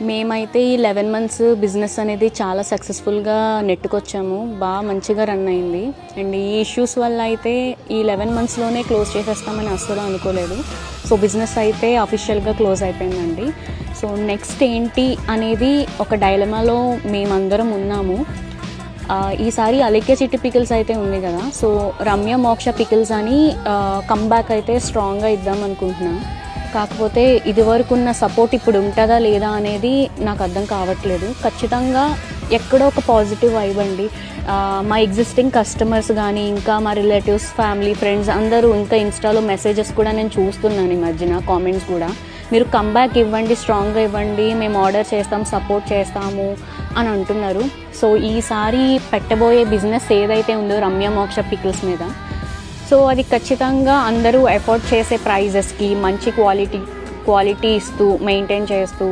మేమైతే ఈ 11 months business అనేది చాలా సక్సెస్ఫుల్గా నెట్టుకొచ్చాము. బాగా మంచిగా రన్ అయింది. అండ్ ఈ ఇష్యూస్ వల్ల అయితే ఈ 11 మంత్స్లోనే క్లోజ్ చేసేస్తామని అస్సలు అనుకోలేదు. సో బిజినెస్ అయితే అఫీషియల్గా క్లోజ్ అయిపోయిందండి. సో నెక్స్ట్ ఏంటి అనేది ఒక డైలమాలో మేమందరం ఉన్నాము. ఈసారి అలేఖ్య చిట్టి పికిల్స్ అయితే ఉంది కదా, సో రమ్య మోక్ష పికిల్స్ అని కమ్బ్యాక్ అయితే స్ట్రాంగ్గా ఇద్దాం అనుకుంటున్నాను. కాకపోతే ఇదివరకు ఉన్న సపోర్ట్ ఇప్పుడు ఉంటుందా లేదా అనేది నాకు అర్థం కావట్లేదు. ఖచ్చితంగా ఎక్కడో ఒక పాజిటివ్ వైబ్ అండి. మా ఎగ్జిస్టింగ్ కస్టమర్స్ కానీ, ఇంకా మా రిలేటివ్స్, ఫ్యామిలీ, ఫ్రెండ్స్ అందరూ ఇంకా ఇన్స్టాలో మెసేజెస్ కూడా నేను చూస్తున్నాను ఈ మధ్యన, కామెంట్స్ కూడా, మీరు కమ్బ్యాక్ ఇవ్వండి, స్ట్రాంగ్గా ఇవ్వండి, మేము ఆర్డర్ చేస్తాం, సపోర్ట్ చేస్తాము అని అంటున్నారు. సో ఈసారి పెట్టబోయే బిజినెస్ ఏదైతే ఉందో రమ్య మోక్ష పికిల్స్ మీద, సో అది ఖచ్చితంగా అందరూ ఎఫోర్డ్ చేసే ప్రైజెస్కి మంచి క్వాలిటీ ఇస్తూ మెయింటైన్ చేస్తూ